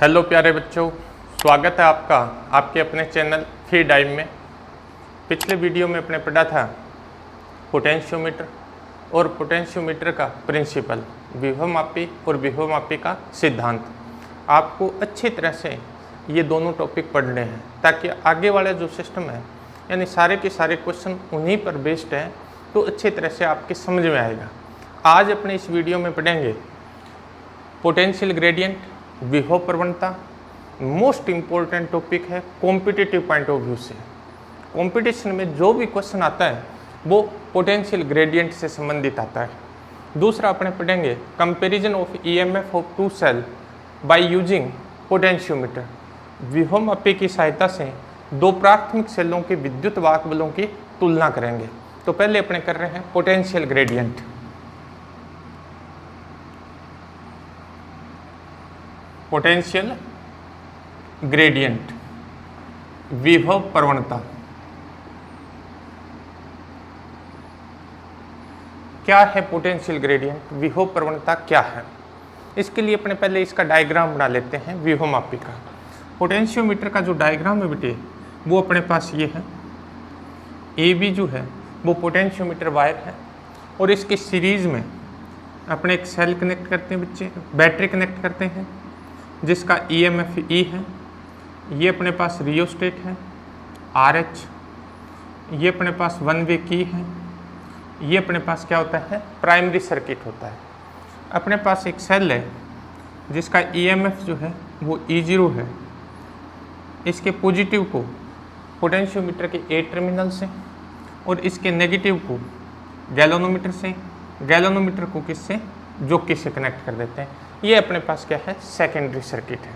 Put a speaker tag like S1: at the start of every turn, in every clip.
S1: Hello प्यारे बच्चों, स्वागत है आपका आपके अपने चैनल फ्री डाइव में। पिछले वीडियो में अपने पढ़ा था पोटेंशियोमीटर और पोटेंशियोमीटर का प्रिंसिपल, विभवमापी और विभवमापी का सिद्धांत। आपको अच्छी तरह से ये दोनों टॉपिक पढ़ने हैं ताकि आगे वाला जो सिस्टम है यानी सारे के सारे क्वेश्चन उन्हीं पर बेस्ड हैं, तो अच्छी तरह से आपके समझ में आएगा। आज अपने इस वीडियो में पढ़ेंगे पोटेंशियल ग्रेडियंट, विभव प्रवणता। मोस्ट इम्पोर्टेंट टॉपिक है कॉम्पिटिटिव पॉइंट ऑफ व्यू से। कंपटीशन में जो भी क्वेश्चन आता है वो पोटेंशियल ग्रेडियंट से संबंधित आता है। दूसरा अपने पढ़ेंगे comparison of EMF of two cell by using potentiometer. विभवमापी की सहायता से दो प्राथमिक सेलों के विद्युत वाहक बलों की तुलना करेंगे। तो पहले अपने कर रहे हैं पोटेंशियल ग्रेडियंट। पोटेंशियल ग्रेडियंट, विभव प्रवणता। क्या है पोटेंशियल ग्रेडियंट, विभव प्रवणता क्या है? इसके लिए अपने पहले इसका डायग्राम बना लेते हैं विभवमापी का। पोटेंशियोमीटर का जो डायग्राम है बेटे वो अपने पास ये है। ए बी जो है वो पोटेंशियोमीटर वायर है और इसके सीरीज में अपने एक सेल कनेक्ट करते हैं बच्चे, बैटरी कनेक्ट करते हैं जिसका ईएमएफ ई है। ये अपने पास रियोस्टेट है RH। ये अपने पास वन वे की है। ये अपने पास क्या होता है, प्राइमरी सर्किट होता है। अपने पास एक सेल है जिसका ईएमएफ जो है वो E0 है। इसके पॉजिटिव को पोटेंशियोमीटर के A टर्मिनल से और इसके नेगेटिव को गैल्वेनोमीटर से, गैल्वेनोमीटर को किससे, जोकी से कनेक्ट कर देते हैं। ये अपने पास क्या है, सेकेंडरी सर्किट है।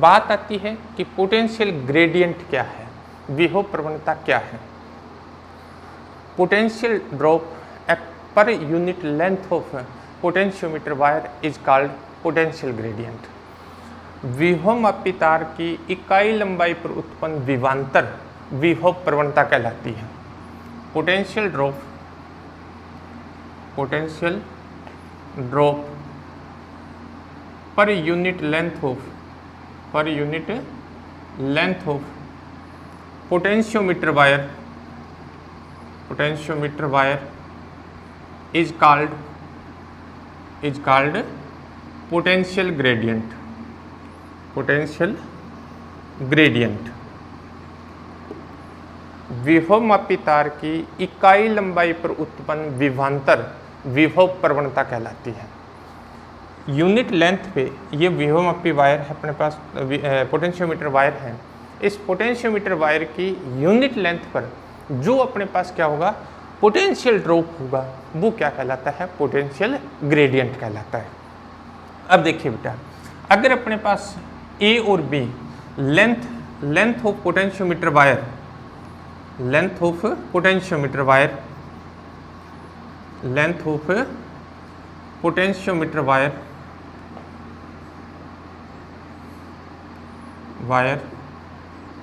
S1: बात आती है कि पोटेंशियल ग्रेडियंट क्या है, विभव प्रवणता क्या है। Potential drop at per unit length of potentiometer wire is called potential gradient. विभवमापी तार की इकाई लंबाई पर उत्पन्न विभवांतर विभव प्रवणता कहलाती है। Potential drop per unit length of potentiometer wire is called potential gradient. विभवमापी तार की इकाई लंबाई पर उत्पन्न विभवांतर विभव प्रवणता कहलाती है। यूनिट लेंथ पे ये विभवमापी वायर है, अपने पास पोटेंशियोमीटर वायर है। इस पोटेंशियोमीटर वायर की यूनिट लेंथ पर जो अपने पास क्या होगा, पोटेंशियल ड्रॉप होगा, वो क्या कहलाता है, पोटेंशियल ग्रेडियंट कहलाता है। अब देखिए बेटा, अगर अपने पास A और B length of potentiometer wire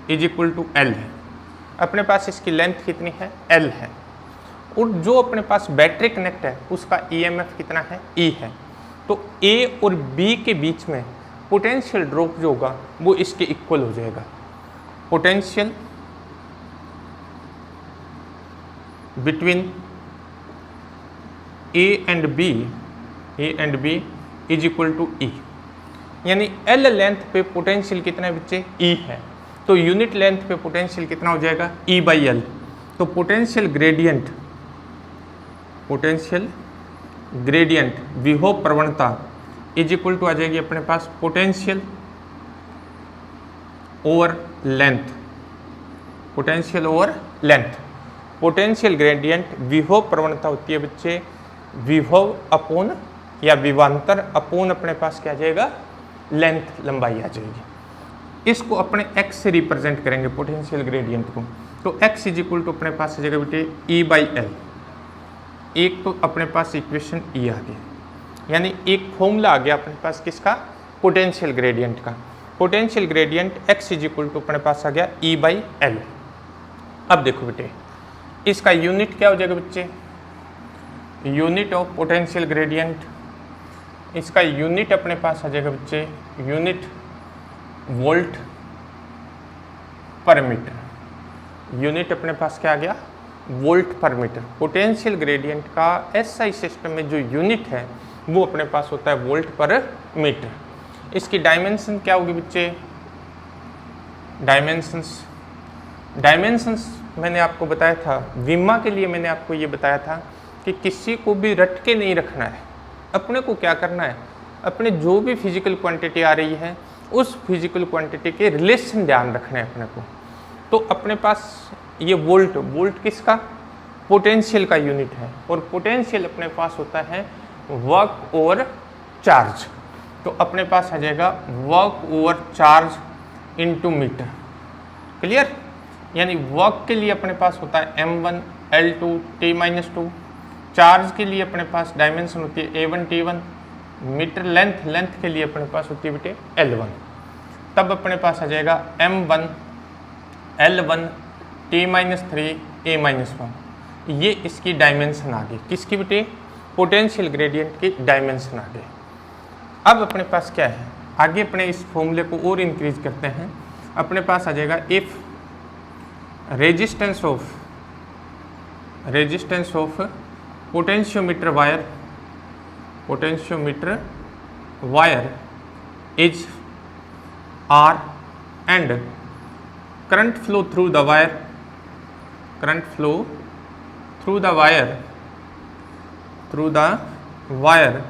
S1: is equal to L है। अपने पास इसकी लेंथ कितनी है, L है। और जो अपने पास बैटरी कनेक्ट है उसका EMF कितना है, E है। तो A और B के बीच में पोटेंशियल ड्रॉप जो होगा वो इसके इक्वल हो जाएगा। Potential between A and B is equal to E। यानी L लेंथ पे पोटेंशियल कितना है बच्चे, E है। तो यूनिट लेंथ पे पोटेंशियल कितना हो जाएगा, E/L। तो पोटेंशियल ग्रेडियंट विभव प्रवणता इज इक्वल टू आ जाएगी अपने पास potential over length. Potential gradient विभव प्रवणता होती है बच्चे विभव अपोन या विभवांतर अपोन अपने पास क्या आ जाएगा, लेंथ, लंबाई आ जाएगी। इसको अपने x से रिप्रेजेंट करेंगे पोटेंशियल ग्रेडियंट को। तो x इज इक्वल टू अपने पास आ जाएगा बेटे E/L। एक तो अपने पास इक्वेशन E आ गया, यानी एक फॉर्मूला आ गया अपने पास किसका, पोटेंशियल ग्रेडियंट का। Potential gradient x is equal to अपने पास आ गया E/L। अब देखो बेटे, इसका यूनिट क्या हो जाएगा बच्चे, यूनिट ऑफ पोटेंशियल ग्रेडियंट, इसका यूनिट अपने पास आ जाएगा बच्चे, यूनिट वोल्ट पर मीटर। यूनिट अपने पास क्या आ गया, वोल्ट पर मीटर। पोटेंशियल ग्रेडियंट का एसआई सिस्टम में जो यूनिट है वो अपने पास होता है वोल्ट पर मीटर। इसकी डायमेंशन क्या होगी बच्चे, डायमेंशंस मैंने आपको बताया था, विमा के लिए मैंने आपको ये बताया था कि किसी को भी रट के नहीं रखना है। अपने को क्या करना है, अपने जो भी फिजिकल क्वांटिटी आ रही है उस फिजिकल क्वांटिटी के रिलेशन ध्यान रखना है अपने को। तो अपने पास ये वोल्ट किसका, पोटेंशियल का यूनिट है, और पोटेंशियल अपने पास होता है वर्क ओवर चार्ज। तो अपने पास आ जाएगा work over charge into metre. Clear, यानी वर्क के लिए अपने पास होता है m1 L2 T-2, चार्ज के लिए अपने पास डायमेंशन होती है A1 T1, मीटर लेंथ के लिए अपने पास होती है बेटे L1। तब अपने पास आ जाएगा m1 L1 T-3 A-1। ये इसकी डायमेंशन आ गई, किसकी बेटे, पोटेंशियल ग्रेडियंट की डायमेंशन आ गई। अब अपने पास क्या है, आगे अपने इस फॉर्मूले को और इंक्रीज करते हैं। अपने पास आ जाएगा if resistance of potentiometer wire is R and current flow through the wire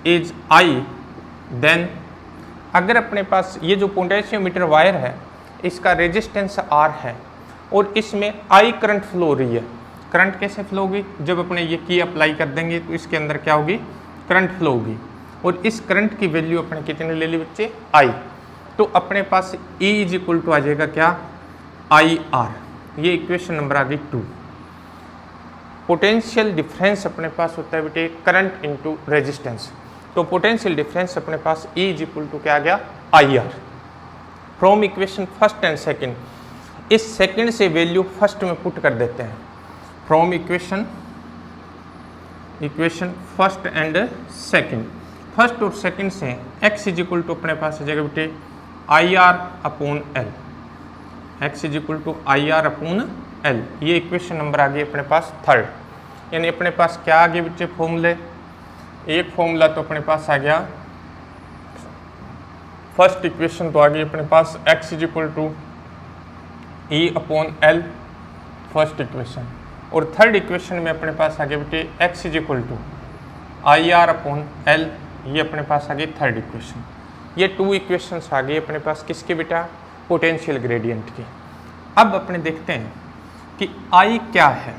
S1: is I, then अगर अपने पास ये जो पोटेंशियोमीटर वायर है इसका रेजिस्टेंस R है और इसमें I करंट फ्लो हो रही है। करंट कैसे फ्लो होगी, जब अपने ये की अप्लाई कर देंगे तो इसके अंदर क्या होगी, करंट फ्लो होगी, और इस करंट की वैल्यू अपने कितने ले ली बच्चे, I। तो अपने पास E इज इक्वल टू आ जाएगा क्या, IR। ये इक्वेशन नंबर आ गई 2। पोटेंशियल डिफरेंस अपने पास होता है बेटे करंट इनटू रेजिस्टेंस। तो पोटेंशियल डिफरेंस अपने पास E इज इक्वल टू क्या आ गया, IR। From equation first and second, इस सेकंड से वैल्यू फर्स्ट में पुट कर देते हैं। From equation first and second, first और सेकंड से x इज इक्वल टू अपने पास आ जाएगा बेटे IR upon L, x is equal to IR upon L। ये इक्वेशन नंबर आ गई अपने पास थर्ड। यानी अपने पास क्या आ गए बच्चे फॉर्मूले, एक फॉर्मूला तो अपने पास आ गया, फर्स्ट इक्वेशन तो आ गई अपने पास x is equal to E upon L, first equation, और थर्ड इक्वेशन में अपने पास आ गया बेटे x is equal to IR upon L। ये अपने पास आ गई थर्ड इक्वेशन। ये 2 इक्वेशंस आ गई अपने पास किसके बेटा, पोटेंशियल ग्रेडियंट की। अब अपने देखते हैं कि I क्या है।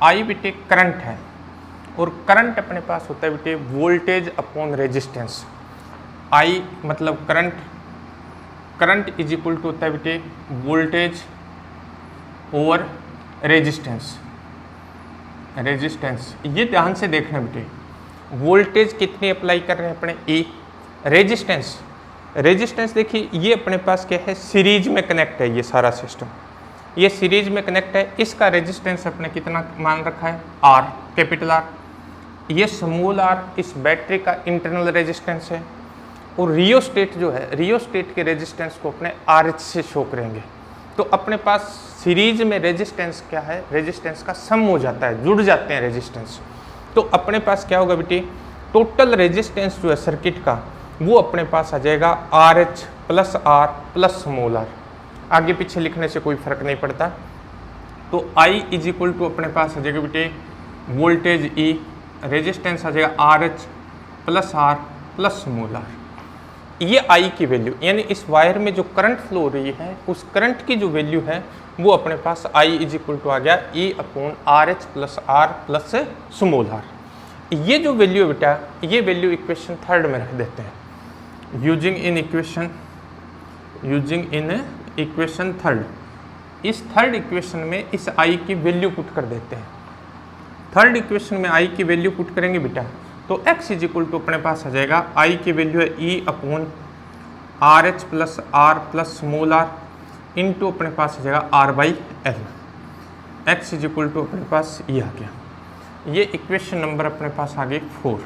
S1: I बेटे करंट है, और करंट अपने पास होता है बेटे वोल्टेज अपॉन रेजिस्टेंस। I मतलब करंट इज इक्वल टू होता है बेटे वोल्टेज ओवर रेजिस्टेंस। ये ध्यान से देखना बेटे, वोल्टेज कितनी अप्लाई कर रहे हैं अपने E, रेजिस्टेंस देखिए ये अपने पास क्या है, सीरीज में कनेक्ट है। ये सारा सिस्टम ये सीरीज में कनेक्ट है। इसका रेजिस्टेंस अपने कितना मान रखा है, R, कैपिटल R। ये स्मॉल r इस बैटरी का इंटरनल रेजिस्टेंस है, और रियोस्टेट जो है, रियोस्टेट के रेजिस्टेंस को अपने RH से शो करेंगे। तो अपने पास सीरीज में रेजिस्टेंस क्या है, रेजिस्टेंस का सम हो जाता है, जुड़ जाते हैं रेजिस्टेंस। तो अपने पास क्या होगा बेटी, टोटल रेजिस्टेंस जो है सर्किट का वो अपने पास आ जाएगा RH plus R plus small r। आगे पीछे लिखने से कोई फर्क नहीं पड़ता। तो I इज इक्वल टू अपने पास आ जाएगा बेटे वोल्टेज E, रेजिस्टेंस आ जाएगा RH plus R plus small r। ये I की वैल्यू, यानी इस वायर में जो करंट फ्लो हो रही है उस करंट की जो वैल्यू है वो अपने पास I इज इक्वल टू आ गया E upon RH plus R plus small r। ये जो वैल्यू है बेटा, ये वैल्यू इक्वेशन थर्ड में रख देते हैं। यूजिंग इन इक्वेशन थर्ड, इस थर्ड इक्वेशन में इस I की वैल्यू पुट कर देते हैं। थर्ड इक्वेशन में I की वैल्यू पुट करेंगे बेटा, तो x इज इक्वल टू अपने पास आ जाएगा, I की वैल्यू है E upon RH plus R plus small r into अपने पास आ जाएगा R by L। x is equal to अपने पास ये आ गया। ये इक्वेशन नंबर अपने पास आ गई 4।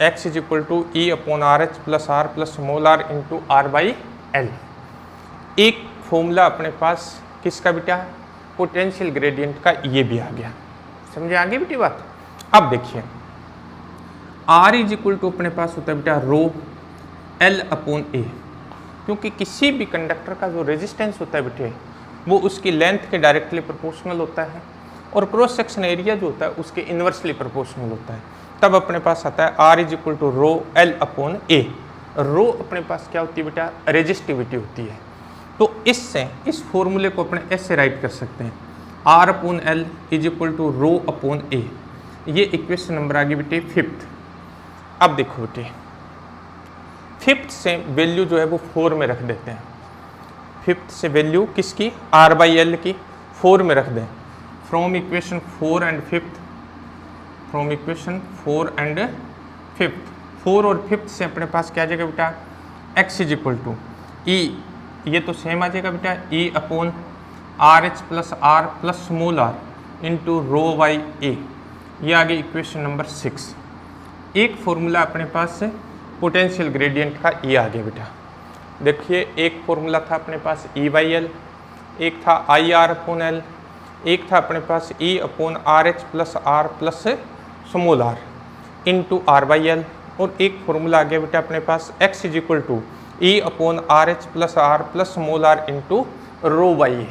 S1: x is equal to E upon R H plus R plus small are into R by L. एक फॉर्मूला अपने पास किसका बेटा, पोटेंशियल ग्रेडियंट का, ये भी आ गया। समझे आगे बेटी बात। अब देखिए R इज इक्वल टू अपने पास होता है बेटा रो L अपॉन ए, क्योंकि किसी भी कंडक्टर का जो रेजिस्टेंस होता है बेटे वो उसकी लेंथ के डायरेक्टली प्रोपोर्शनल होता है और क्रॉस सेक्शन एरिया जो होता है उसके इन्वर्सली प्रोपोर्शनल होता है। तब अपने पास आता है R is equal to rho L upon A. Rho अपने पास क्या होती है बेटा, रेजिस्टिविटी होती है। तो इससे इस फॉर्मूले को अपने ऐसे राइट कर सकते हैं, R upon L is equal to rho upon A. ये इक्वेशन नंबर आ गई बेटे 5th। अब देखो बेटे 5th से वैल्यू जो है वो 4 में रख देते हैं। 5th से वैल्यू किसकी, R बाई एल की 4 में रख दें। From equation 4 and 5th, from equation 4 and 5th, 4 और 5th से अपने पास क्या आ जाएगा बेटा, x is equal to E, ये तो सेम आ जाएगा बेटा, E upon R H plus R plus small are into rho by A. ये आ गई इक्वेशन नंबर 6। एक फॉर्मूला अपने पास पोटेंशियल ग्रेडियंट का ये आ गया बेटा। देखिए एक फॉर्मूला था अपने पास ई बाई एल, एक था आई आर अपॉन एल, एक था अपने पास E upon R H plus R plus small are into R by L, और एक फॉर्मूला आ गया बेटा अपने पास X is equal to E upon R H plus R plus small are into rho by A.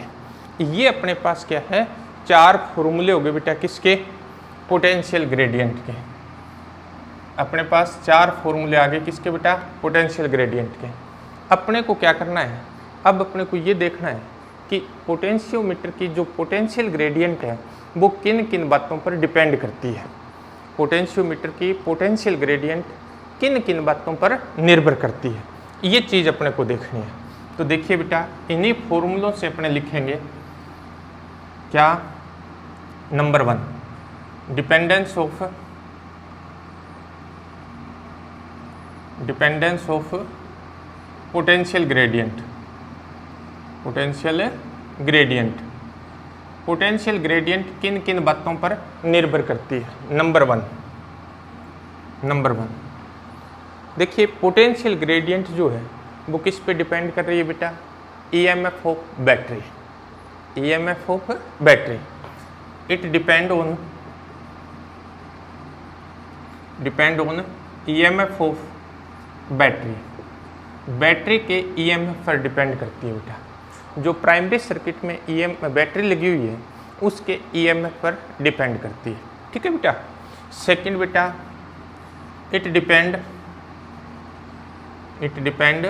S1: ये अपने पास क्या है, 4 फॉर्मूले हो गए बेटा किसके, पोटेंशियल ग्रेडियंट के। अपने पास 4 फॉर्मूले आ गए किसके बेटा, पोटेंशियल ग्रेडियंट के। अपने को क्या करना है, अब अपने को ये देखना है कि पोटेंशियोमीटर की जो पोटेंशियल ग्रेडियंट है वो किन किन बातों पर डिपेंड करती है। पोटेंशियोमीटर की पोटेंशियल ग्रेडियंट किन किन बातों पर निर्भर करती है, ये चीज़ अपने को देखनी है। तो देखिए बेटा इन्हीं फॉर्मूलों से अपने लिखेंगे क्या, number 1 dependence of potential gradient. Potential gradient किन किन बातों पर निर्भर करती है। नंबर 1 देखिए पोटेंशियल ग्रेडियंट जो है वो किस पे डिपेंड कर रही है बेटा, EMF of battery. EMF of battery it depend on EMF of battery के ईएमएफ पर डिपेंड करती है बेटा। जो प्राइमरी सर्किट में बैटरी लगी हुई है उसके ईएमएफ पर डिपेंड करती है, ठीक है बेटा। सेकंड बेटा it depend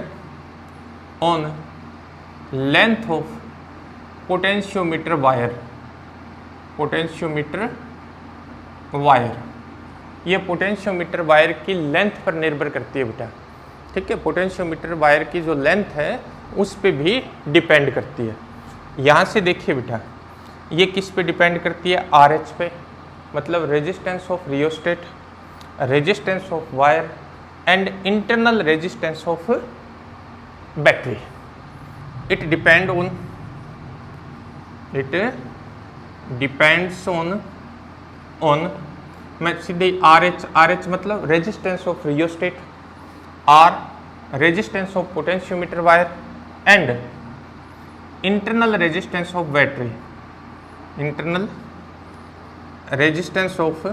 S1: on length of potentiometer wire. ये पोटेंशियोमीटर वायर की लेंथ पर निर्भर करती है बेटा, ठीक है। पोटेंशियोमीटर वायर की जो लेंथ है उस पे भी डिपेंड करती है। यहाँ से देखिए बेटा ये किस पे डिपेंड करती है, RH पे, मतलब resistance of rheostat, resistance of wire and internal resistance of battery. It depends on मैं सीधे RH मतलब resistance of rheostat, R resistance of potentiometer wire and internal resistance of battery. Internal resistance of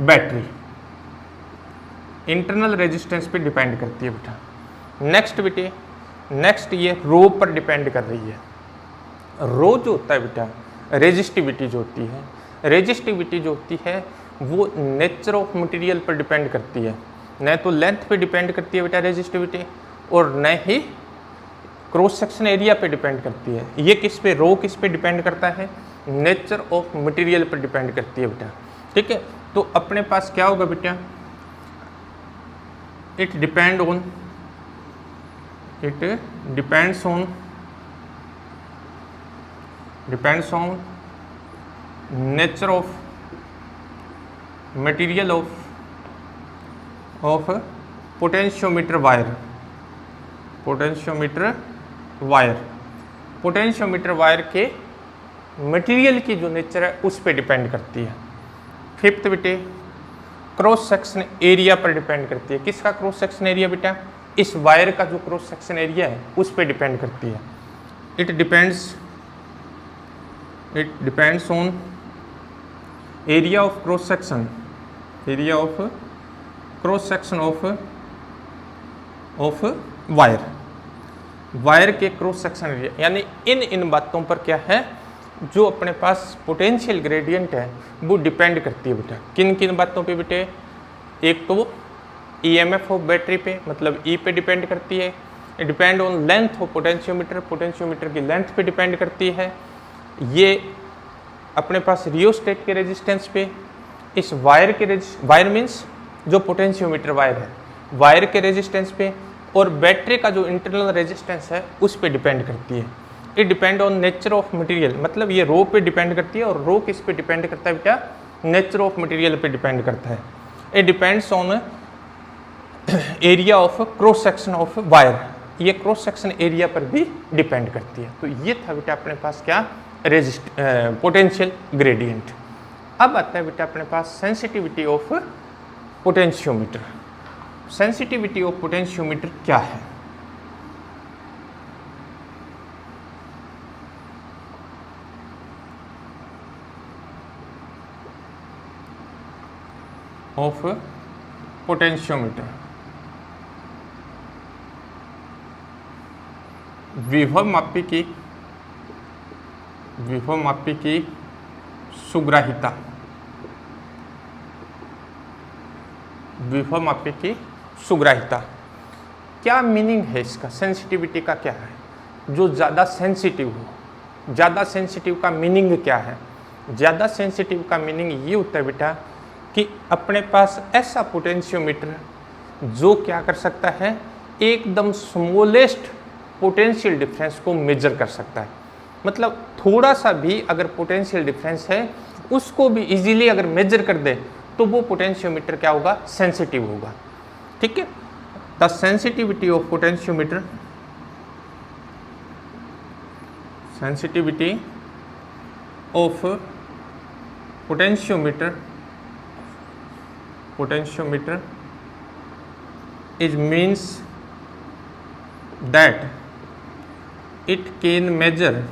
S1: battery internal resistance पे depend करती है बेटा। Next ये रो पर depend कर रही है। रो जो होता है बेटा, रेजिस्टिविटी जो होती है वो नेचर ऑफ मटेरियल पर डिपेंड करती है, न तो लेंथ पे डिपेंड करती है बेटा रेजिस्टिविटी, और न ही क्रॉस सेक्शन एरिया पे डिपेंड करती है। ये किस पे, रो किस पे डिपेंड करता है, नेचर ऑफ मटेरियल पर डिपेंड करती है बेटा, ठीक है। तो अपने पास क्या होगा बेटा, it depends on nature of material of potentiometer wire के मटेरियल की जो नेचर है उस पे डिपेंड करती है। 5th बेटे क्रॉस सेक्शन एरिया पर डिपेंड करती है। किसका क्रॉस सेक्शन एरिया बेटा? इस वायर का जो क्रॉस सेक्शन एरिया है उस पर डिपेंड करती है। It depends on area of cross section, area of cross section of wire के क्रॉस सेक्शन एरिया। यानी इन बातों पर क्या है, जो अपने पास पोटेंशियल ग्रेडियंट है वो डिपेंड करती है बेटा। किन किन बातों पे बेटे? एक तो ईएमएफ ऑफ बैटरी पे, मतलब ई पे डिपेंड करती है। Depend on length of potentiometer, potentiometer की लेंथ पे डिपेंड करती है। ये अपने पास रियोस्टेट के रेजिस्टेंस पे, इस वायर के वायर मीन्स जो पोटेंशियोमीटर वायर है, वायर के रेजिस्टेंस पे, और बैटरी का जो इंटरनल रेजिस्टेंस है उस पे डिपेंड करती है। It depend on nature of material, मतलब ये रो पे डिपेंड करती है, और रो किस पे डिपेंड करता है बेटा? नेचर ऑफ मटेरियल पे डिपेंड करता है। It depends on area of cross section of wire, ये क्रॉस सेक्शन एरिया पर भी डिपेंड करती है। तो ये था बेटा अपने पास क्या? Potential gradient. अब आता है बेटा अपने पास sensitivity of potentiometer. Sensitivity of potentiometer क्या है? ऑफ पोटेंशियोमीटर, विभव मापी की सुग्राहिता, विभव मापी की सुग्राहिता। क्या मीनिंग है इसका? सेंसिटिविटी का क्या है? जो ज़्यादा सेंसिटिव हो, ज़्यादा सेंसिटिव का मीनिंग क्या है? ज़्यादा सेंसिटिव का मीनिंग ये होता है बेटा कि अपने पास ऐसा पोटेंशियोमीटर जो क्या कर सकता है, एकदम स्मॉलेस्ट पोटेंशियल डिफरेंस को मेजर कर सकता है। मतलब थोड़ा सा भी अगर पोटेंशियल डिफरेंस है उसको भी इजीली अगर मेजर कर दे तो वो पोटेंशियोमीटर क्या होगा? सेंसिटिव होगा। ठीक है। The sensitivity of potentiometer, sensitivity of potentiometer is means that it can measure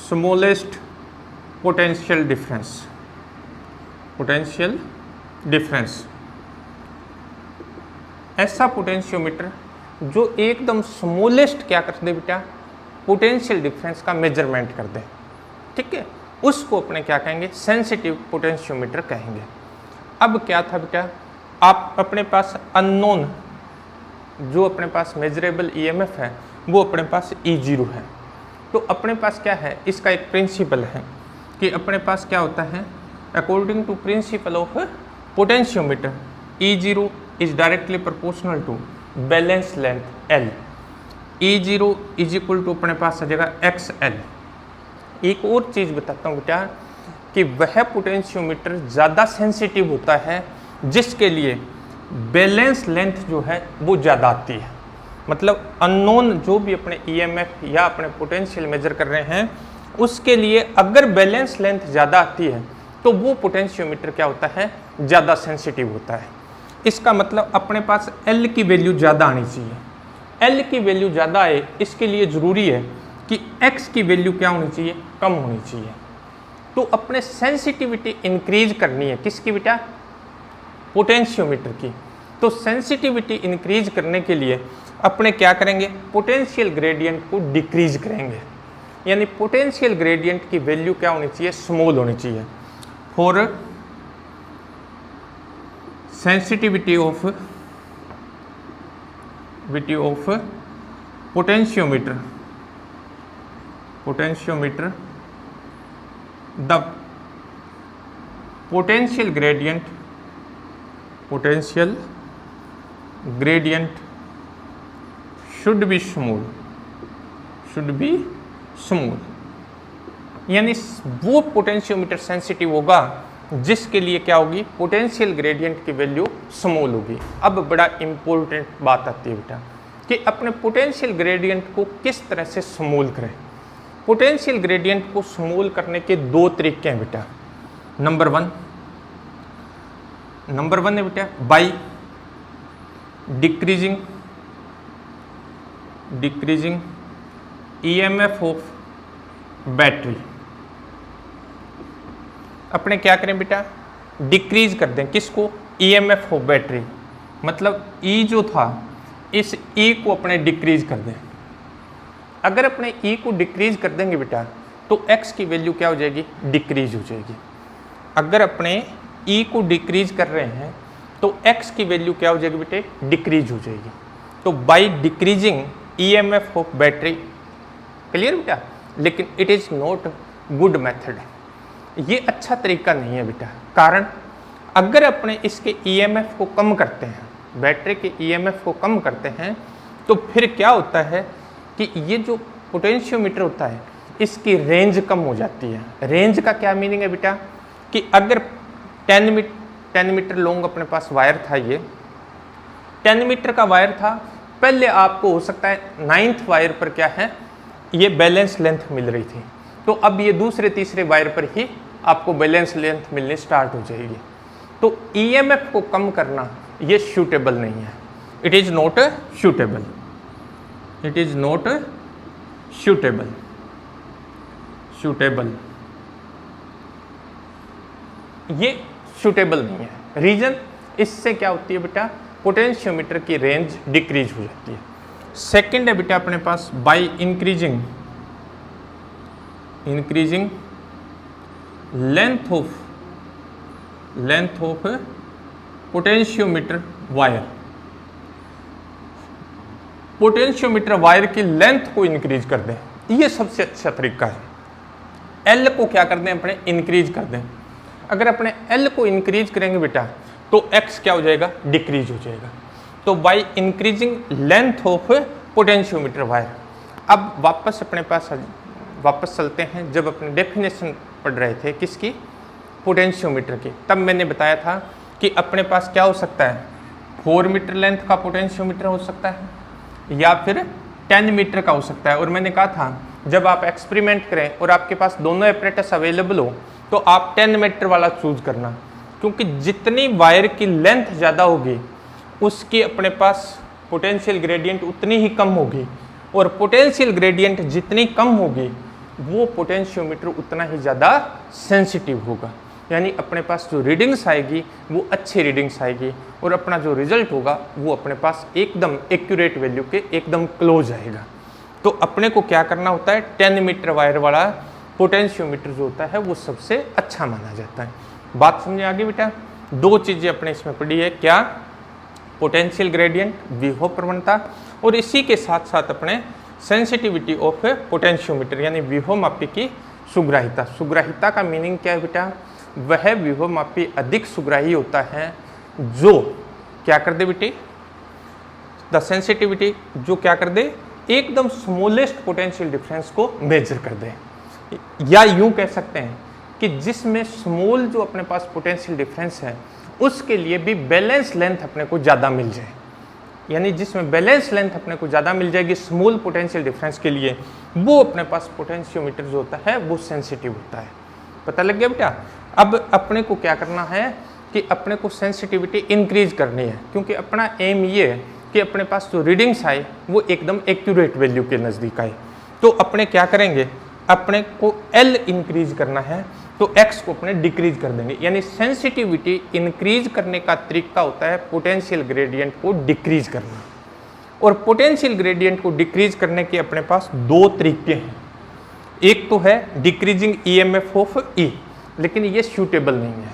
S1: smallest potential difference, ऐसा पोटेंशियोमीटर जो एकदम स्मॉलेस्ट क्या कर दे बेटा? पोटेंशियल डिफरेंस का मेजरमेंट कर दे। ठीक है, उसको अपने क्या कहेंगे? सेंसिटिव पोटेंशियोमीटर कहेंगे। अब क्या था बेटा? आप अपने पास अननोन जो अपने पास मेजरेबल ईएमएफ है वो अपने पास E0 है। तो अपने पास क्या है? इसका एक प्रिंसिपल है कि अपने पास क्या होता है? According to principle of potentiometer, E0 is directly proportional to balance length L। E0 is equal to अपने पास आ जाएगा XL। एक और चीज़ बताता हूँ बेटा कि वह पोटेंशियोमीटर ज़्यादा सेंसिटिव होता है जिसके लिए बैलेंस लेंथ जो है वो ज़्यादा आती है। मतलब अननोन जो भी अपने ईएमएफ या अपने पोटेंशियल मेजर कर रहे हैं उसके लिए अगर बैलेंस लेंथ ज़्यादा आती है तो वो पोटेंशियोमीटर क्या होता है? ज़्यादा सेंसिटिव होता है। इसका मतलब अपने पास L की वैल्यू ज़्यादा आनी चाहिए। L की वैल्यू ज़्यादा आए इसके लिए ज़रूरी है कि X की वैल्यू क्या होनी चाहिए? कम होनी चाहिए। तो अपने सेंसिटिविटी इंक्रीज करनी है किसकी बेटा? पोटेंशियोमीटर की। तो सेंसिटिविटी इंक्रीज करने के लिए अपने क्या करेंगे? पोटेंशियल ग्रेडियंट को डिक्रीज करेंगे। यानी पोटेंशियल ग्रेडियंट की वैल्यू क्या होनी चाहिए? स्मॉल होनी चाहिए। For sensitivity of potentiometer, the potential gradient should be small, यानी वो पोटेंशियोमीटर सेंसिटिव होगा जिसके लिए क्या होगी? पोटेंशियल ग्रेडियंट की वैल्यू स्मॉल होगी। अब बड़ा इंपॉर्टेंट बात आती है बेटा कि अपने पोटेंशियल ग्रेडियंट को किस तरह से स्मॉल करें। पोटेंशियल ग्रेडियंट को स्मॉल करने के दो तरीके हैं बेटा। नंबर वन है बेटा by decreasing EMF of battery. अपने क्या करें बेटा, डिक्रीज कर दें किसको, ईएमएफ ऑफ बैटरी, मतलब ई जो था इस ई को अपने डिक्रीज कर दें। अगर अपने ई को डिक्रीज कर देंगे बेटा तो एक्स की वैल्यू क्या हो जाएगी, डिक्रीज हो जाएगी। अगर अपने ई को डिक्रीज कर रहे हैं तो एक्स की वैल्यू क्या हो जाएगी बेटे, डिक्रीज हो जाएगी। तो by decreasing EMF of battery, clear बेटा। लेकिन it is not good method, ये अच्छा तरीका नहीं है बेटा। कारण अगर अपने इसके ईएमएफ को कम करते हैं, बैटरी के ईएमएफ को कम करते हैं, तो फिर क्या होता है कि ये जो पोटेंशियोमीटर होता है इसकी रेंज कम हो जाती है। रेंज का क्या मीनिंग है बेटा, कि अगर 10 मीटर लॉन्ग अपने पास वायर था, ये 10 मीटर का वायर था, पहले आपको हो सकता है 9th वायर पर क्या है, ये बैलेंस लेंथ मिल रही थी, तो अब ये दूसरे तीसरे वायर पर ही आपको बैलेंस लेंथ मिलनी स्टार्ट हो जाएगी। तो ईएमएफ को कम करना ये सूटेबल नहीं है, it is not suitable, it is not suitable, ये सूटेबल नहीं है। रीजन इससे क्या होती है बेटा, पोटेंशियोमीटर की रेंज डिक्रीज हो जाती है। सेकंड है बेटा अपने पास by increasing length of potentiometer wire. Potentiometer wire की लेंथ को इंक्रीज कर दें, ये सबसे अच्छा तरीका है। एल को क्या कर दें, अपने इंक्रीज कर दें। अगर अपने एल को इंक्रीज करेंगे बेटा तो एक्स क्या हो जाएगा, डिक्रीज हो जाएगा। तो bye increasing length of potentiometer wire. अब वापस अपने पास वापस चलते हैं, जब अपने डेफिनेशन पढ़ रहे थे किसकी, पोटेंशियोमीटर की, तब मैंने बताया था कि अपने पास क्या हो सकता है, 4 मीटर लेंथ का पोटेंशियोमीटर हो सकता है या फिर 10 मीटर का हो सकता है। और मैंने कहा था जब आप एक्सपेरिमेंट करें और आपके पास दोनों एपरेटस अवेलेबल हो तो आप 10 मीटर वाला चूज करना, क्योंकि जितनी वायर की लेंथ ज़्यादा होगी उसकी अपने पास पोटेंशियल ग्रेडियंट उतनी ही कम होगी, और पोटेंशियल ग्रेडियंट जितनी कम होगी वो पोटेंशियोमीटर उतना ही ज़्यादा सेंसिटिव होगा। यानी अपने पास जो रीडिंग्स आएगी वो अच्छी रीडिंग्स आएगी, और अपना जो रिजल्ट होगा वो अपने पास एकदम एक्यूरेट वैल्यू के एकदम क्लोज आएगा। तो अपने को क्या करना होता है, 10 मीटर वायर वाला पोटेंशियोमीटर जो होता है वो सबसे अच्छा माना जाता है। बात समझे आगे बेटा। दो चीज़ें अपने इसमें पढ़ी है, क्या, पोटेंशियल ग्रेडियंट, विभव प्रवणता, और इसी के साथ साथ अपने सेंसिटिविटी ऑफ पोटेंशियोमीटर यानी विभवमापी की सुग्राहिता। सुग्राहिता का मीनिंग क्या है बेटा, वह विभवमापी अधिक सुग्राही होता है जो क्या कर दे बेटे, द सेंसिटिविटी जो क्या कर दे, एकदम स्मॉलेस्ट पोटेंशियल डिफरेंस को मेजर कर दे। या यूं कह सकते हैं कि जिसमें स्मॉल जो अपने पास पोटेंशियल डिफरेंस है उसके लिए भी बैलेंस लेंथ अपने को ज़्यादा मिल जाए। यानी जिसमें बैलेंस लेंथ अपने को ज़्यादा मिल जाएगी स्मॉल पोटेंशियल डिफरेंस के लिए, वो अपने पास पोटेंशियोमीटर जो होता है वो सेंसिटिव होता है। पता लग गया बेटा। अब अपने को क्या करना है कि अपने को सेंसिटिविटी इंक्रीज करनी है, क्योंकि अपना एम ये है कि अपने पास जो रीडिंग्स आए वो एकदम एक्यूरेट वैल्यू के नज़दीक आए। तो अपने क्या करेंगे, अपने को एल इंक्रीज करना है तो एक्स को अपने डिक्रीज कर देंगे। यानी सेंसिटिविटी इंक्रीज करने का तरीका होता है पोटेंशियल ग्रेडियंट को डिक्रीज करना, और पोटेंशियल ग्रेडियंट को डिक्रीज करने के अपने पास दो तरीके हैं। एक तो है डिक्रीजिंग ईएमएफ ऑफ ई, लेकिन ये सूटेबल नहीं है।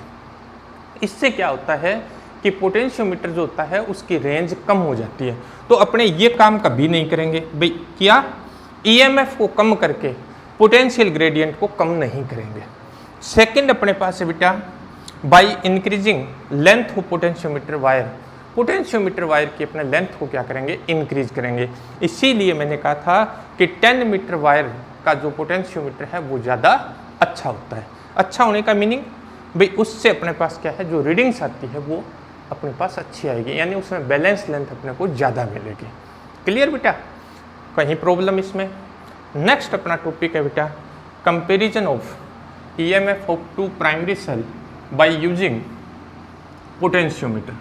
S1: इससे क्या होता है कि पोटेंशियोमीटर जो होता है उसकी रेंज कम हो जाती है। तो अपने ये काम कभी नहीं करेंगे भाई, क्या ईएमएफ को कम करके पोटेंशियल ग्रेडियंट को कम नहीं करेंगे। सेकंड अपने पास है बेटा bye increasing length of potentiometer wire. Potentiometer wire की अपने लेंथ को क्या करेंगे, इंक्रीज करेंगे। इसीलिए मैंने कहा था कि 10 मीटर वायर का जो पोटेंशियोमीटर है वो ज़्यादा अच्छा होता है। अच्छा होने का मीनिंग भाई उससे अपने पास क्या है, जो रीडिंग्स आती है वो अपने पास अच्छी आएगी, यानी उसमें बैलेंस लेंथ अपने को ज़्यादा मिलेगी। क्लियर बेटा, कहीं प्रॉब्लम इसमें? नेक्स्ट अपना टॉपिक है बेटा comparison of EMF of two primary cell by using potentiometer.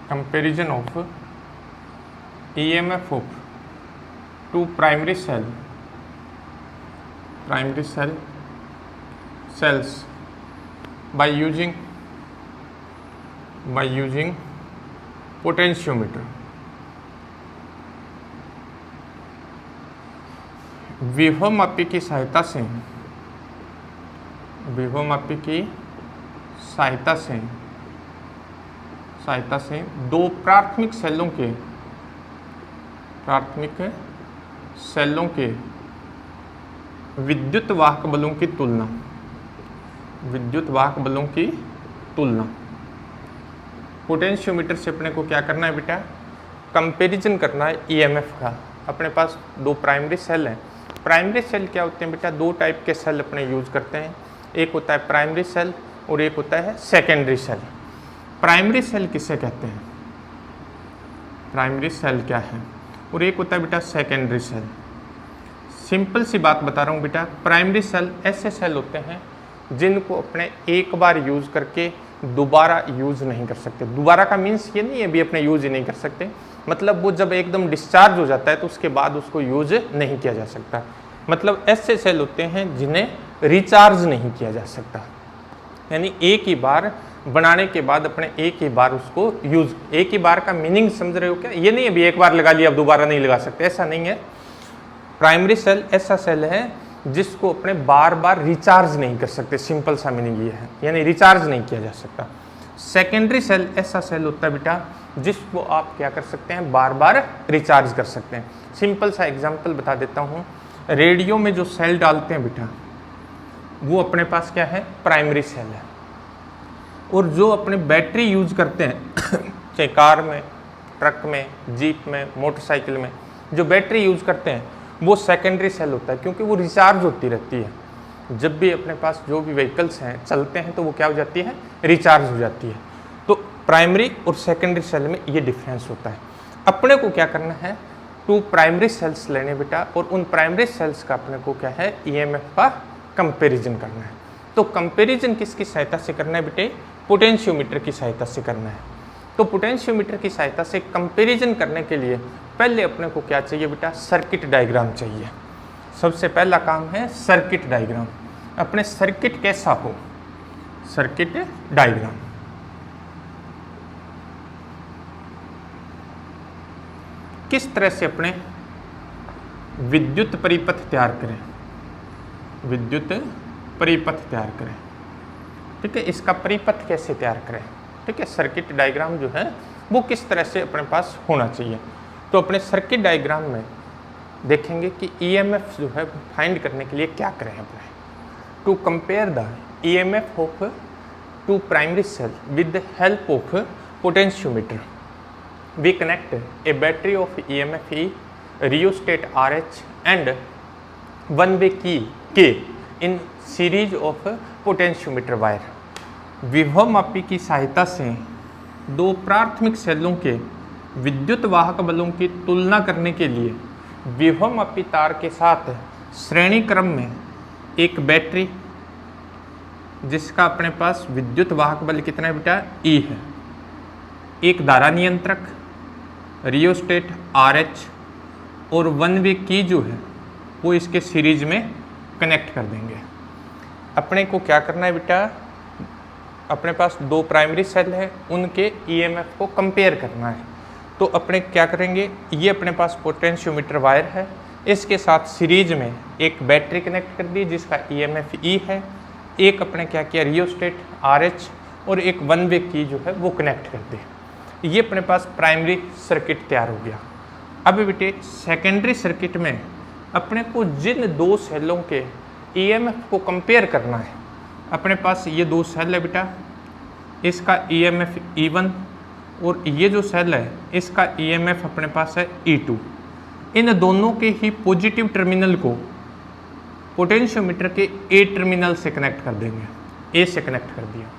S1: Comparison of EMF of two primary cells by using potentiometer। विभवमापी की सहायता से दो प्राथमिक सेलों के विद्युत वाहक बलों की तुलना पोटेंशियोमीटर से अपने को क्या करना है बेटा, कंपैरिजन करना है ईएमएफ का। अपने पास दो प्राइमरी सेल हैं। प्राइमरी सेल क्या होते हैं बेटा, दो टाइप के सेल अपने यूज करते हैं, एक होता है प्राइमरी सेल और एक होता है सेकेंडरी सेल। प्राइमरी सेल किसे कहते हैं, प्राइमरी सेल क्या है, और एक होता है बेटा सेकेंडरी सेल। सिंपल सी बात बता रहा हूँ बेटा, प्राइमरी सेल ऐसे सेल होते हैं जिनको अपने एक बार यूज़ करके दोबारा यूज़ नहीं कर सकते। दोबारा का मीन्स ये नहीं है भी अपने यूज़ ही नहीं कर सकते, मतलब वो जब एकदम डिस्चार्ज हो जाता है तो उसके बाद उसको यूज़ नहीं किया जा सकता। मतलब ऐसे सेल होते हैं जिन्हें रिचार्ज नहीं किया जा सकता, यानी एक ही बार बनाने के बाद अपने एक ही बार उसको यूज, एक ही बार का मीनिंग समझ रहे हो क्या, ये नहीं है भी एक बार लगा लिया अब दोबारा नहीं लगा सकते, ऐसा नहीं है। प्राइमरी सेल ऐसा सेल है जिसको अपने बार बार रिचार्ज नहीं कर सकते, सिंपल सा मीनिंग ये है, यानी रिचार्ज नहीं किया जा सकता। सेकेंडरी सेल ऐसा सेल होता है बेटा जिसको आप क्या कर सकते हैं, बार बार रिचार्ज कर सकते हैं। सिंपल सा एग्जाम्पल बता देता हूँ, रेडियो में जो सेल डालते हैं बेटा वो अपने पास क्या है, प्राइमरी सेल है। और जो अपने बैटरी यूज करते हैं चाहे कार में, ट्रक में, जीप में, मोटरसाइकिल में जो बैटरी यूज करते हैं वो सेकेंडरी सेल होता है, क्योंकि वो रिचार्ज होती रहती है। जब भी अपने पास जो भी व्हीकल्स हैं चलते हैं तो वो क्या हो जाती है, रिचार्ज हो जाती है। तो प्राइमरी और सेकेंडरी सेल में ये डिफरेंस होता है। अपने को क्या करना है, टू प्राइमरी सेल्स लेने बेटा, और उन प्राइमरी सेल्स का अपने को क्या है, ईएमएफ का कंपैरिजन करना है। तो कंपैरिजन किसकी सहायता से करना है बेटे, पोटेंशियोमीटर की सहायता से करना है। तो पोटेंशियोमीटर की सहायता से कंपैरिजन करने के लिए पहले अपने को क्या चाहिए बेटा, सर्किट डायग्राम चाहिए। सबसे पहला काम है सर्किट डायग्राम। अपने सर्किट कैसा हो, सर्किट डायग्राम। किस तरह से अपने विद्युत परिपथ तैयार करें, विद्युत परिपथ तैयार करें, ठीक है। इसका परिपथ कैसे तैयार करें, ठीक है। सर्किट डायग्राम जो है वो किस तरह से अपने पास होना चाहिए। तो अपने सर्किट डायग्राम में देखेंगे कि ईएमएफ जो है फाइंड करने के लिए क्या करें अपने। To compare the EMF of two primary cell with the help of potentiometer, we connect a battery of EMF E, rheostat RH and one way key K in series of potentiometer wire. विभवमापी की सहायता से दो प्राथमिक सेलों के विद्युत वाहक बलों की तुलना करने के लिए विभवमापी तार के साथ श्रेणी क्रम में एक बैटरी जिसका अपने पास विद्युत वाहक बल कितना है बेटा, E है, एक धारा नियंत्रक, रियोस्टेट RH और वन वे की जो है वो इसके सीरीज में कनेक्ट कर देंगे। अपने को क्या करना है बेटा, अपने पास दो प्राइमरी सेल है, उनके ईएमएफ को कंपेयर करना है। तो अपने क्या करेंगे, ये अपने पास पोटेंशियोमीटर वायर है, इसके साथ सीरीज में एक बैटरी कनेक्ट कर दी जिसका ईएमएफ E है, एक अपने क्या किया, रियोस्टेट RH और एक वन वे की जो है वो कनेक्ट कर दी। ये अपने पास प्राइमरी सर्किट तैयार हो गया। अब बेटे सेकेंडरी सर्किट में अपने को जिन दो सेलों के ईएमएफ को कंपेयर करना है, अपने पास ये दो सेल है बेटा, इसका ईएमएफ E1 और ये जो सेल है इसका ईएमएफ अपने पास है E2। इन दोनों के ही पॉजिटिव टर्मिनल को पोटेंशियोमीटर के ए टर्मिनल से कनेक्ट कर देंगे, ए से कनेक्ट कर दिया।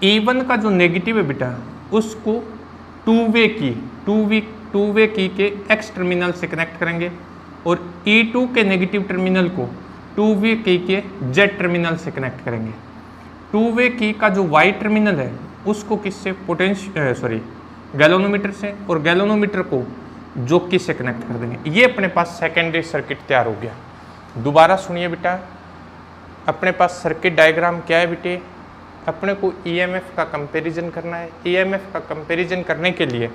S1: E1 का जो नेगेटिव है बेटा उसको टू वे की के एक्स टर्मिनल से कनेक्ट करेंगे और E2 के नेगेटिव टर्मिनल को टू वे की के जेड टर्मिनल से कनेक्ट करेंगे। टू वे की का जो वाई टर्मिनल है उसको किससे गैल्वेनोमीटर से, और गैल्वेनोमीटर को जोकी से कनेक्ट कर देंगे। ये अपने पास सेकेंडरी सर्किट तैयार हो गया। दोबारा सुनिए बेटा, अपने पास सर्किट डायग्राम क्या है बेटे, अपने को ईएमएफ का कंपैरिजन करना है। ईएमएफ का कंपैरिजन करने के लिए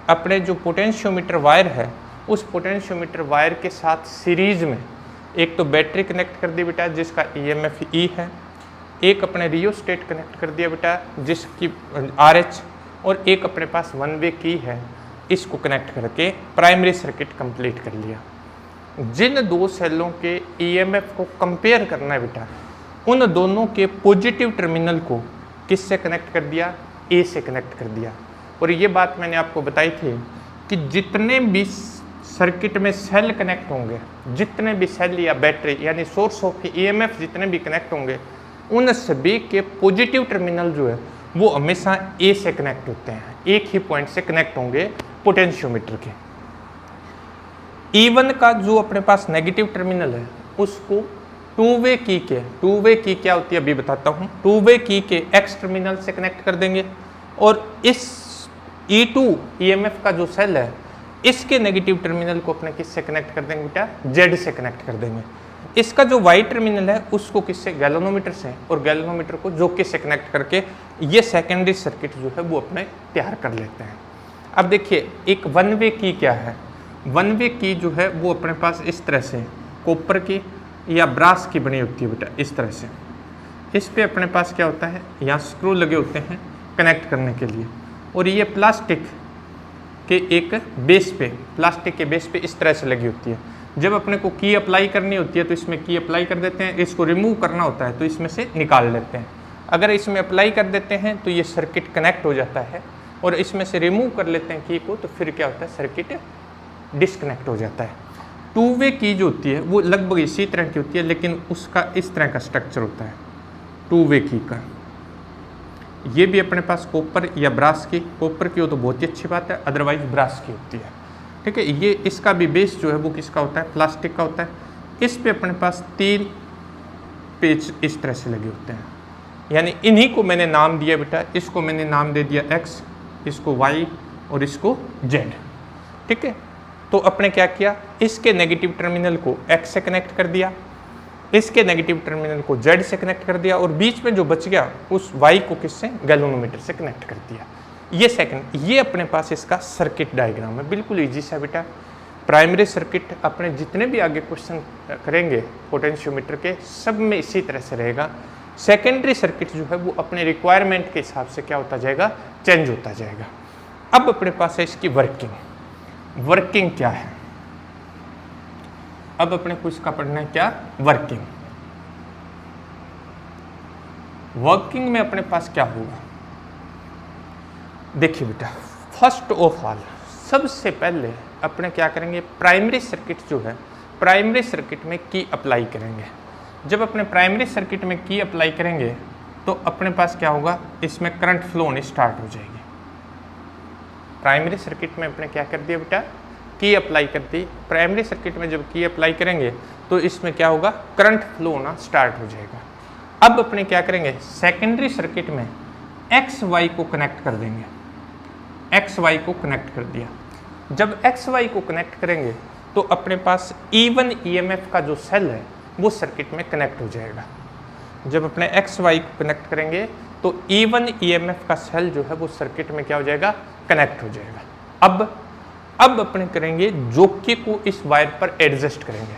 S1: अपने जो पोटेंशियोमीटर वायर है उस पोटेंशियोमीटर वायर के साथ सीरीज में एक तो बैटरी कनेक्ट कर दी बेटा जिसका ईएमएफ ई है, एक अपने रियोस्टेट कनेक्ट कर दिया बेटा जिसकी RH, और एक अपने पास वन वे की है, इसको कनेक्ट करके प्राइमरी सर्किट कंप्लीट कर लिया। जिन दो सेलों के ईएमएफ को कंपेयर करना है बेटा, उन दोनों के पॉजिटिव टर्मिनल को किससे कनेक्ट कर दिया, ए से कनेक्ट कर दिया। और ये बात मैंने आपको बताई थी कि जितने भी सर्किट में सेल कनेक्ट होंगे, जितने भी सेल या बैटरी यानी सोर्स ऑफ ईएमएफ जितने भी कनेक्ट होंगे, उन सभी के पॉजिटिव टर्मिनल जो है वो हमेशा ए से कनेक्ट होते हैं, एक ही पॉइंट से कनेक्ट होंगे पोटेंशियोमीटर के। E1 का जो अपने पास नेगेटिव टर्मिनल है उसको टू वे की क्या होती है अभी बताता हूँ, टू वे की के एक्स टर्मिनल से कनेक्ट कर देंगे, और इस E2 EMF का जो सेल है इसके नेगेटिव टर्मिनल को अपने किससे कनेक्ट कर देंगे बेटा, जेड से कनेक्ट कर देंगे। इसका जो वाई टर्मिनल है उसको किससे, गैल्वेनोमीटर से, और गैल्वेनोमीटर को जोकी से कनेक्ट करके ये सेकेंडरी सर्किट जो है वो अपने तैयार कर लेते हैं। अब देखिए एक वन वे की क्या है, वन वे की जो है वो अपने पास इस तरह से कॉपर की या ब्रास की बनी होती है बेटा, इस तरह से। इस पे अपने पास क्या होता है, यहाँ स्क्रू लगे होते हैं कनेक्ट करने के लिए, और ये प्लास्टिक के एक बेस पे, प्लास्टिक के बेस पे इस तरह से लगी होती है। जब अपने को की अप्लाई करनी होती है तो इसमें की अप्लाई कर देते हैं, इसको रिमूव करना होता है तो इसमें से निकाल लेते हैं। अगर इसमें अप्लाई कर देते हैं तो ये सर्किट कनेक्ट हो जाता है, और इसमें से रिमूव कर लेते हैं की को तो फिर क्या होता है, सर्किट डिस्कनेक्ट हो जाता है। टू वे की जो होती है वो लगभग इसी तरह की होती है, लेकिन उसका इस तरह का स्ट्रक्चर होता है टू वे की का। ये भी अपने पास कॉपर या ब्रास की, कॉपर की हो तो बहुत ही अच्छी बात है, अदरवाइज ब्रास की होती है, ठीक है। ये इसका भी बेस जो है वो किसका होता है, प्लास्टिक का होता है। इस पे अपने पास 3 पेच इस तरह से लगे होते हैं, यानी इन्हीं को मैंने नाम दिया बेटा, इसको मैंने नाम दे दिया X, इसको Y और इसको Z, ठीक है। तो अपने क्या किया, इसके नेगेटिव टर्मिनल को X से कनेक्ट कर दिया, इसके नेगेटिव टर्मिनल को Z से कनेक्ट कर दिया, और बीच में जो बच गया उस Y को किससे, गैल्वेनोमीटर से कनेक्ट कर दिया। ये सेकंड, ये अपने पास इसका सर्किट डायग्राम है, बिल्कुल इजी सा बेटा। प्राइमरी सर्किट अपने जितने भी आगे क्वेश्चन करेंगे पोटेंशियोमीटर के, सब में इसी तरह से रहेगा। सेकेंडरी सर्किट जो है वो अपने रिक्वायरमेंट के हिसाब से क्या होता जाएगा, चेंज होता जाएगा। अब अपने पास है इसकी वर्किंग क्या है, अब अपने को इसका पढ़ना है क्या, वर्किंग में अपने पास क्या होगा। देखिए बेटा, फर्स्ट ऑफ ऑल सबसे पहले अपने क्या करेंगे, प्राइमरी सर्किट जो है, प्राइमरी सर्किट में की अप्लाई करेंगे। जब अपने प्राइमरी सर्किट में की अप्लाई करेंगे तो अपने पास क्या होगा, इसमें करंट फ्लो होनी स्टार्ट हो जाएगी। प्राइमरी सर्किट में अपने क्या कर दिया बेटा, की अप्लाई कर दी। प्राइमरी सर्किट में जब की अप्लाई करेंगे तो इसमें क्या होगा, करंट फ्लो होना स्टार्ट हो जाएगा। अब अपने क्या करेंगे, सेकेंडरी सर्किट में XY को कनेक्ट कर देंगे, XY को कनेक्ट कर दिया। जब XY को कनेक्ट करेंगे तो अपने पास E1 EMF का जो सेल है वो सर्किट में कनेक्ट हो जाएगा। जब अपने XY को कनेक्ट करेंगे तो E1 EMF का सेल जो है वो सर्किट में क्या हो जाएगा, कनेक्ट हो जाएगा। अब अपने करेंगे जोकी को इस वायर पर एडजस्ट करेंगे,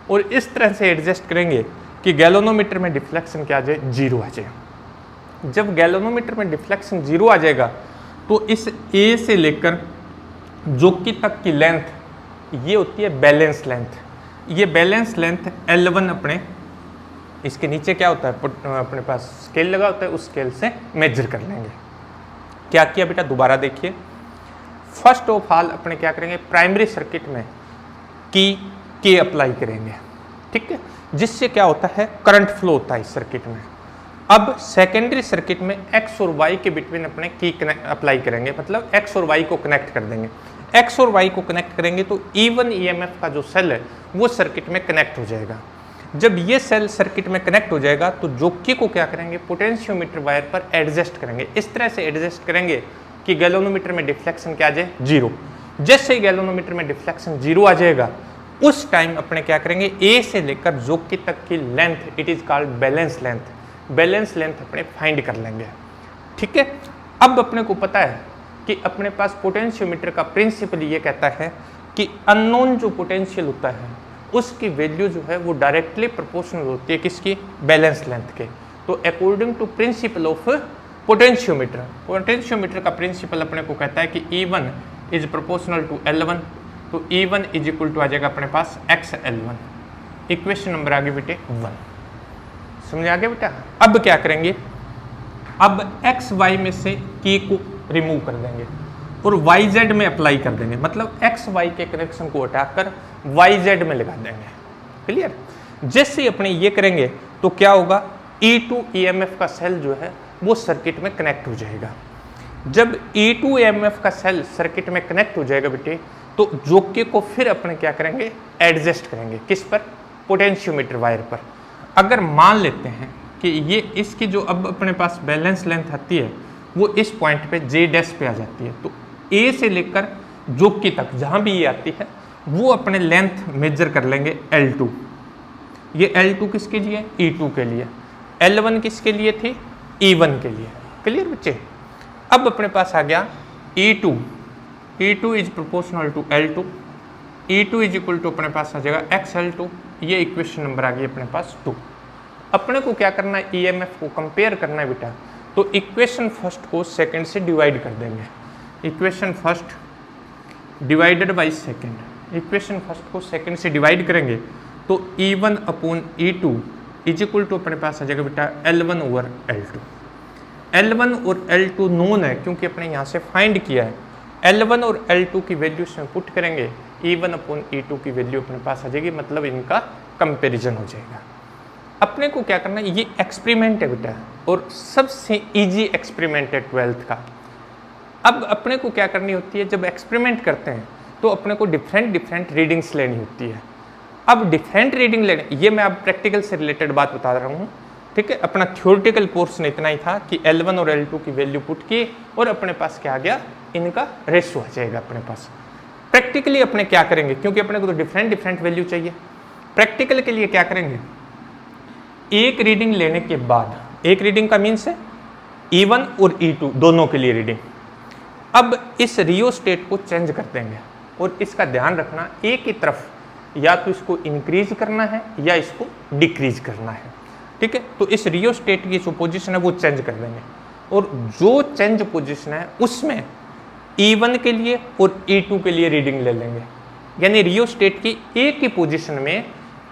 S1: और इस तरह से एडजस्ट करेंगे कि गैल्वेनोमीटर में डिफ्लेक्शन क्या आ जाए, 0 आ जाए। जब गैल्वेनोमीटर में डिफ्लेक्शन 0 आ जाएगा तो इस A से लेकर जोकी तक की लेंथ ये होती है बैलेंस लेंथ। ये बैलेंस लेंथ L1 अपने इसके नीचे क्या होता है, अपने पास स्केल लगा होता है, उस स्केल से मेजर कर लेंगे। क्या किया बेटा, दोबारा देखिए। फर्स्ट ऑफ ऑल अपने क्या करेंगे, प्राइमरी सर्किट में की अप्लाई करेंगे, ठीक है, जिससे क्या होता है, करंट फ्लो होता है इस सर्किट में। अब सेकेंडरी सर्किट में एक्स और वाई के बिटवीन अपने की अप्लाई करेंगे, मतलब एक्स और वाई को कनेक्ट कर देंगे। एक्स और वाई को कनेक्ट करेंगे तो E1 EMF का जो सेल है वो सर्किट में कनेक्ट हो जाएगा। जब ये सेल सर्किट में कनेक्ट हो जाएगा तो जोकी को क्या करेंगे, पोटेंशियोमीटर वायर पर एडजस्ट करेंगे। इस तरह से एडजस्ट करेंगे कि गैल्वेनोमीटर में डिफ्लेक्शन क्या आ जाए, 0। जैसे ही गैल्वेनोमीटर में डिफ्लेक्शन 0 आ जाएगा उस टाइम अपने क्या करेंगे, ए से लेकर जोकी तक की length, it is called balance length, balance length अपने फाइंड कर लेंगे। ठीक है, अब अपने को पता है कि अपने पास पोटेंशियोमीटर का प्रिंसिपल ये कहता है कि अननोन जो पोटेंशियल होता है उसकी वैल्यू जो है वो डायरेक्टली प्रोपोर्शनल होती है किसकी, बैलेंस लेंथ के। तो according to principle of potentiometer, potentiometer का प्रिंसिपल अपने को कहता है कि E1 is proportional to L1, तो E1 इज इक्वल टू आ जाएगा अपने पास XL1। इक्वेशन नंबर आगे बेटे 1, समझ आ गया बेटा। अब क्या करेंगे, अब एक्स वाई में से की को रिमूव कर देंगे और वाई जेड में अप्लाई कर देंगे, मतलब एक्स वाई के कनेक्शन को हटाकर वाई जेड में लगा देंगे। क्लियर, जैसे ही अपने ये करेंगे तो क्या होगा, E2 EMF का सेल जो है वो सर्किट में कनेक्ट हो जाएगा। जब E2 EMF का सेल सर्किट में कनेक्ट हो जाएगा बेटे तो जोके को फिर अपने क्या करेंगे, एडजस्ट करेंगे, किस पर, पोटेंशियोमीटर वायर पर। अगर मान लेते हैं कि ये इसकी जो अब अपने पास बैलेंस लेंथ आती है वो इस पॉइंट पे J डैश पे आ जाती है, तो A से लेकर जोकी तक जहाँ भी ये आती है वो अपने लेंथ मेजर कर लेंगे L2। ये L2 किसके लिए, E2 के लिए, L1 किसके लिए थी, E1 के लिए। क्लियर बच्चे, अब अपने पास आ गया E2, E2 is proportional to L2, E2 is equal to अपने पास आ जाएगा XL2। ये इक्वेशन नंबर आ गई अपने पास 2। अपने को क्या करना है, EMF को कंपेयर करना है बेटा, तो इक्वेशन फर्स्ट को सेकंड से डिवाइड कर देंगे। Equation first divided by second, equation first को सेकंड से डिवाइड करेंगे तो E1 upon E2 is equal to अपने पास आ जाएगा बेटा L1 ओवर L2। L1 और L2 नोन है क्योंकि अपने यहाँ से फाइंड किया है। L1 और L2 की वैल्यू में पुट करेंगे, E1 अपॉन E2 की वैल्यू अपने पास आ जाएगी, मतलब इनका कंपैरिजन हो जाएगा। अपने को क्या करना है, ये एक्सपेरिमेंट है बेटा और सबसे इजी एक्सपेरिमेंट है 12th का। अब अपने को क्या करनी होती है, जब एक्सपेरिमेंट करते हैं तो अपने को डिफरेंट रीडिंग्स लेनी होती है। अब डिफरेंट रीडिंग लेने, ये मैं अब प्रैक्टिकल से रिलेटेड बात बता रहा हूँ। ठीक है, अपना थ्योरेटिकल पोर्शन इतना ही था कि L1 और L2 की वैल्यू पुट की और अपने पास क्या आ गया, इनका रेशो आ जाएगा अपने पास। प्रैक्टिकली अपने क्या करेंगे, क्योंकि अपने को तो डिफरेंट वैल्यू चाहिए, प्रैक्टिकल के लिए क्या करेंगे, एक रीडिंग लेने के बाद, एक रीडिंग का मीन्स है E1 और E2 दोनों के लिए रीडिंग। अब इस रियोस्टेट को चेंज कर देंगे और इसका ध्यान रखना, एक ही तरफ या तो इसको इंक्रीज करना है या इसको डिक्रीज करना है। ठीक है, तो इस रियोस्टेट की जो पोजीशन है वो चेंज कर देंगे और जो चेंज पोजीशन है उसमें E1 के लिए और E2 के लिए रीडिंग ले लेंगे, यानी रियोस्टेट की एक ही पोजीशन में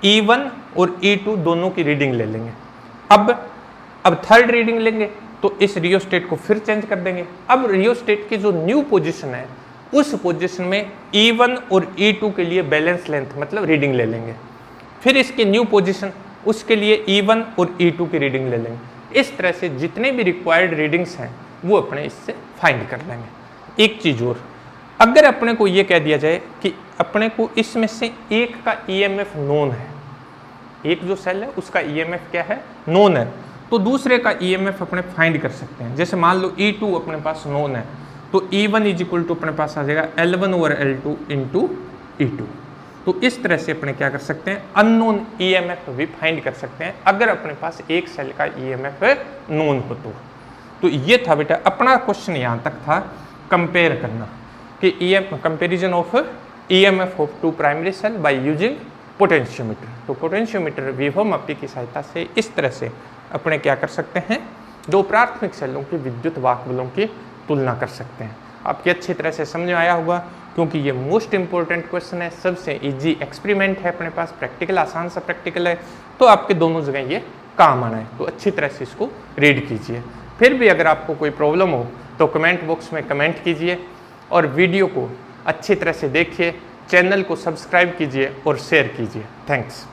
S1: E1 और E2 दोनों की रीडिंग ले लेंगे। अब थर्ड रीडिंग लेंगे तो इस रियोस्टेट को फिर चेंज कर देंगे। अब रियोस्टेट की जो न्यू पोजीशन है उस पोजीशन में E1 और E2 के लिए बैलेंस लेंथ मतलब रीडिंग ले लेंगे, फिर इसकी न्यू पोजीशन उसके लिए E1 और E2 की रीडिंग ले लेंगे। इस तरह से जितने भी रिक्वायर्ड रीडिंग्स हैं वो अपने इससे फाइंड कर लेंगे। एक चीज़ और, अगर अपने को ये कह दिया जाए कि अपने को इसमें से एक का EMF नोन है, एक जो सेल है उसका EMF क्या है, नोन है, तो दूसरे का EMF अपने फाइंड कर सकते हैं। जैसे मान लो E2 अपने पास नोन है तो E1 इज इक्वल टू अपने पास आ जाएगा L1 over L2 into E2। तो इस तरह से अपने क्या कर सकते हैं, अननोन EMF भी फाइंड कर सकते हैं अगर अपने पास एक सेल का EMF नोन हो तो ये था बेटा अपना क्वेश्चन, यहाँ तक था कंपेयर करना कि comparison of EMF of two primary cell by using potentiometer. तो पोटेंशियोमीटर विभवमापी की सहायता से इस तरह से अपने क्या कर सकते हैं, दो प्राथमिक सेलों की विद्युत वाहक बलों की तुलना कर सकते हैं। आपकी अच्छी तरह से समझ में आया होगा क्योंकि ये मोस्ट इंपॉर्टेंट क्वेश्चन है, सबसे इजी एक्सपेरिमेंट है अपने पास, प्रैक्टिकल आसान सा प्रैक्टिकल है, तो आपके दोनों जगह ये काम आना है। तो अच्छी तरह से इसको रीड कीजिए। फिर भी अगर आपको कोई प्रॉब्लम हो तो कमेंट बॉक्स में कमेंट कीजिए और वीडियो को अच्छी तरह से देखिए, चैनल को सब्सक्राइब कीजिए और शेयर कीजिए। थैंक्स।